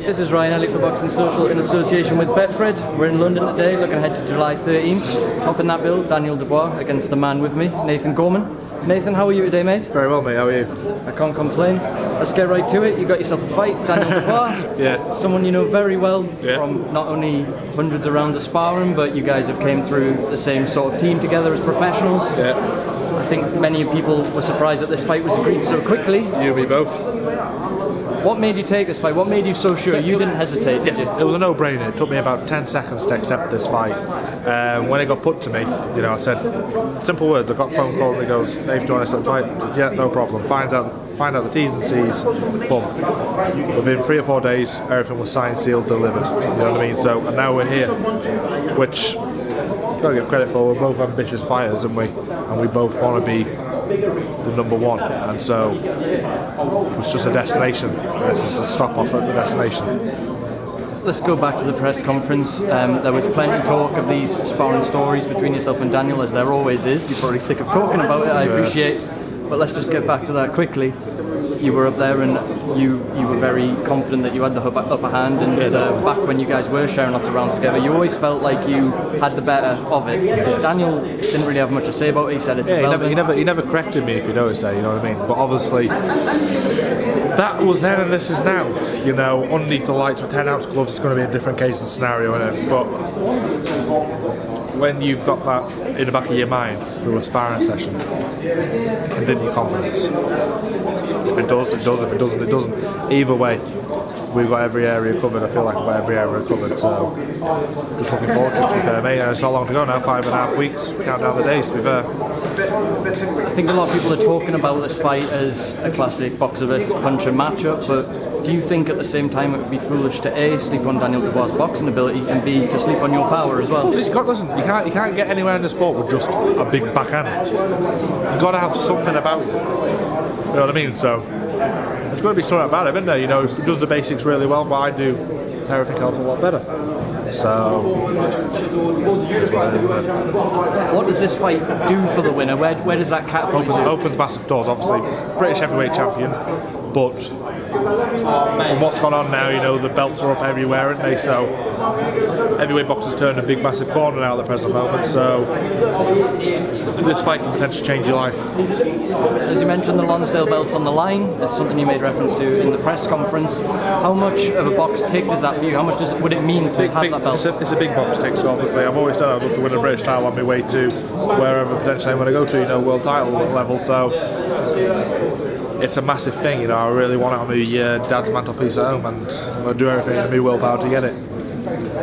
This is Ryan Elliott for Boxing Social in association with Betfred. We're in London today, looking ahead to July 13th. Topping that bill, Daniel Dubois against the man with me, Nathan Gorman. Nathan, how are you today, mate? Very well, mate. How are you? I can't complain. Let's get right to it. You got yourself a fight, Daniel Dubois. Yeah. Someone you know very well from not only hundreds of rounds of sparring, but you guys have came through the same sort of team together as professionals. Yeah. I think many people were surprised that this fight was agreed so quickly. You and me both. What made you take this fight? What made you so sure? You didn't hesitate, did you? It was a no-brainer. It took me about 10 seconds to accept this fight. When it got put to me, you know, I said simple words. I got a phone call and he goes, "Dave, do you want to set the fight?" I said, "Yeah, no problem." Find out the T's and C's. Boom. Within 3 or 4 days, everything was signed, sealed, delivered. You know what I mean? So, and now we're here, which gotta give credit for. We're both ambitious fighters, and we both want to be the number one, and so it's just a destination. It's just a stop off at the destination. Let's go back to the press conference. There was plenty of talk of these sparring stories between yourself and Daniel, as there always is. You're probably sick of talking about it, I appreciate. But let's just get back to that quickly. You were up there and you were very confident that you had the upper hand, and back when you guys were sharing lots of rounds together, you always felt like you had the better of it. Daniel didn't really have much to say about it. He said it's irrelevant. He never corrected me, if you notice that, you know what I mean? But obviously, that was then and this is now. You know, underneath the lights with 10-ounce gloves, it's going to be a different case and scenario, innit? But when you've got that in the back of your mind through a sparring session, it can dim your confidence. If it does, it does. If it doesn't, it doesn't. Either way, we've got every area covered. I feel like we've got every area covered, so just looking forward to it, to be fair, mate. It's not long to go now, 5.5 weeks. Count down the days, to be fair. I think a lot of people are talking about this fight as a classic boxer versus puncher matchup, but do you think at the same time it would be foolish to A, sleep on Daniel Dubois' boxing ability, and B, to sleep on your power as well? Listen, you can't get anywhere in the sport with just a big backhand. You've got to have something about you. You know what I mean? So there's got to be something about him, isn't there? You know, he does the basics really well, but I do everything else a lot better. So, what does this fight do for the winner? Where does that catapult? Opens massive doors, obviously. British heavyweight champion, but from what's gone on now, you know, the belts are up everywhere, aren't they? So, heavyweight boxers turned a big, massive corner now at the present moment. So, this fight can potentially change your life. As you mentioned, the Lonsdale belt's on the line. It's something you made reference to in the press conference. How much of a box tick is that for you? How much would it mean to have that belt? It's a big box tick, so obviously I've always said I'd love to win a British title on my way to wherever potentially I'm going to go to, you know, world title level. So it's a massive thing, you know. I really want it on my dad's mantelpiece at home, and I'm going to do everything in my willpower to get it.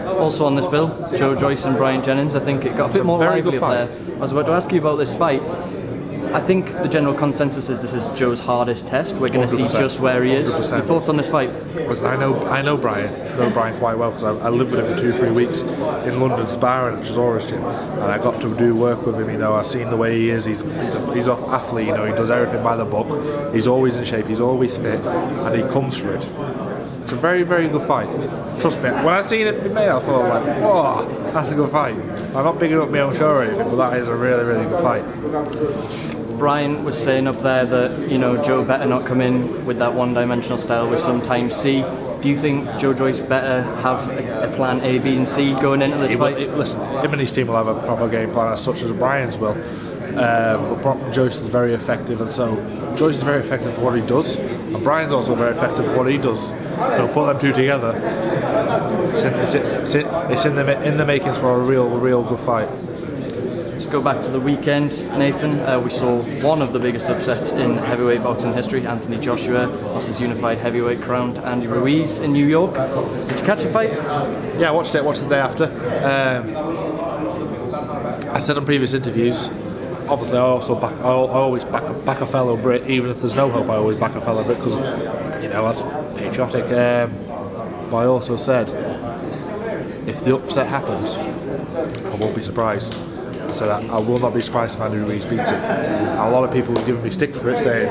Also on this bill, Joyce and Jennings. I think it got a bit more lively up there. I was about to ask you about this fight. I think the general consensus is this is Joe's hardest test. We're going to see just where he is. 100%. Your thoughts on this fight? Listen, I know Brian quite well, because I lived with him for 2-3 weeks in London sparring at Joshua-Ruiz gym, and I got to do work with him. You know, I've seen the way he is. He's an athlete. You know, he does everything by the book. He's always in shape. He's always fit, and he comes for it. It's a very, very good fight. Trust me. When I seen it be made, I thought, like, oh, that's a good fight. I'm not bigging up my own show or anything, but that is a really, really good fight. Brian was saying up there that, you know, Joe better not come in with that one-dimensional style with some time C. Do you think Joyce better have a plan A, B and C going into this fight? Listen, him and his team will have a proper game plan, as such as Brian's will. But Joyce is very effective, and so Joyce is very effective for what he does, and Brian's also very effective for what he does. So put them two together, it's in the makings for a real good fight. Let's go back to the weekend, Nathan. We saw one of the biggest upsets in heavyweight boxing history. Anthony Joshua lost his unified heavyweight crown to Andy Ruiz in New York. Did you catch the fight? Yeah, I watched it. Watched the day after. I said on previous interviews, obviously I always back a fellow Brit, even if there's no hope. I always back a fellow Brit because, you know, that's patriotic. But I also said, if the upset happens, I won't be surprised. I said I will not be surprised if Andy Ruiz beats him. A lot of people were giving me stick for it, saying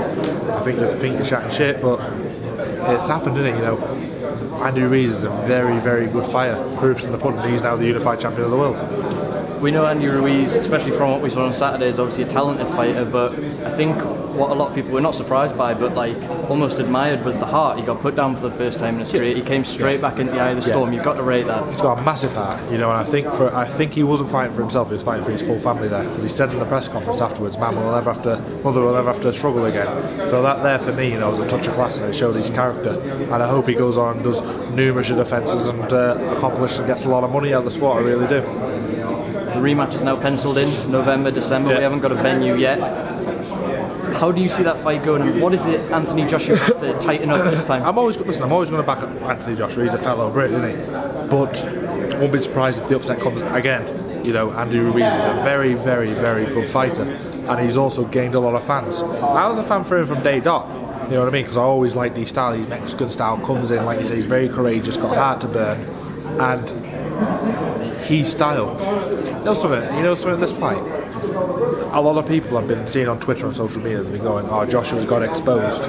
I think you're chatting shit, but it's happened, isn't it? You know, Andy Ruiz is a very, very good fighter. Proofs in the pudding. He's now the unified champion of the world. We know Andy Ruiz, especially from what we saw on Saturday, is obviously a talented fighter, but I think what a lot of people were not surprised by, but like almost admired, was the heart. He got put down for the first time in his career. He came straight back into the eye of the storm. You've got to rate that. He's got a massive heart, you know, and I think he wasn't fighting for himself. He was fighting for his full family there, because he said in the press conference afterwards, mother will never have to struggle again. So that there for me, you know, was a touch of class, and it showed his character. And I hope he goes on and does numerous defences and accomplishes and gets a lot of money out of the sport. I really do. The rematch is now penciled in November, December. We haven't got a venue yet. How do you see that fight going, and what is it Anthony Joshua has to tighten up this time? I'm always going to back up Anthony Joshua. He's a fellow Brit, isn't he? But I won't be surprised if the upset comes again. You know, Andy Ruiz is a very, very, very good fighter, and he's also gained a lot of fans. I was a fan for him from day dot. You know what I mean? Because I always liked his style. His Mexican style comes in, like you say, he's very courageous, got heart to burn, and his style. You know something, this fight? A lot of people have been seeing on Twitter and social media, they've been going, oh, Joshua's got exposed.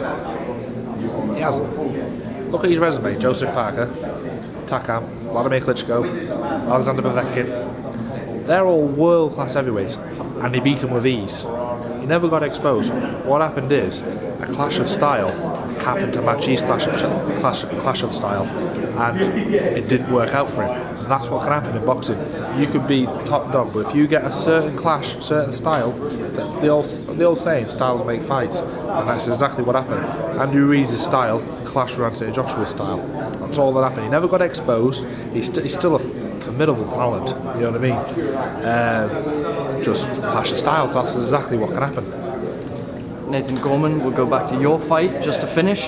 He hasn't. Look at his resume. Joseph Parker, Takam, Vladimir Klitschko, Alexander Povetkin. They're all world-class heavyweights, and he beat them with ease. He never got exposed. What happened is, a clash of style happened to match his clash of style, and it didn't work out for him. And that's what can happen in boxing. You could be top dog, but if you get a certain clash, certain style, the old saying, styles make fights, and that's exactly what happened. Andrew Ruiz's style clashed with Anthony Joshua's style. That's all that happened. He never got exposed. He's still a formidable talent. You know what I mean? Just clash of styles. That's exactly what can happen. Nathan Gorman, we'll go back to your fight just to finish.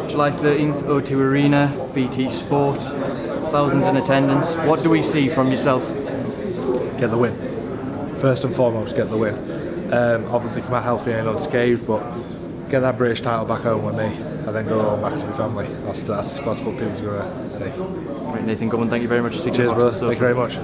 July 13th, O2 Arena, BT Sport, thousands in attendance. What do we see from yourself? Get the win. First and foremost, get the win. Obviously come out healthy and unscathed, but get that British title back home with me, and then go on back to my family. That's what people's going to say. Right, Nathan Gorman, thank you very much for speaking. Cheers, brother. Thank you very much.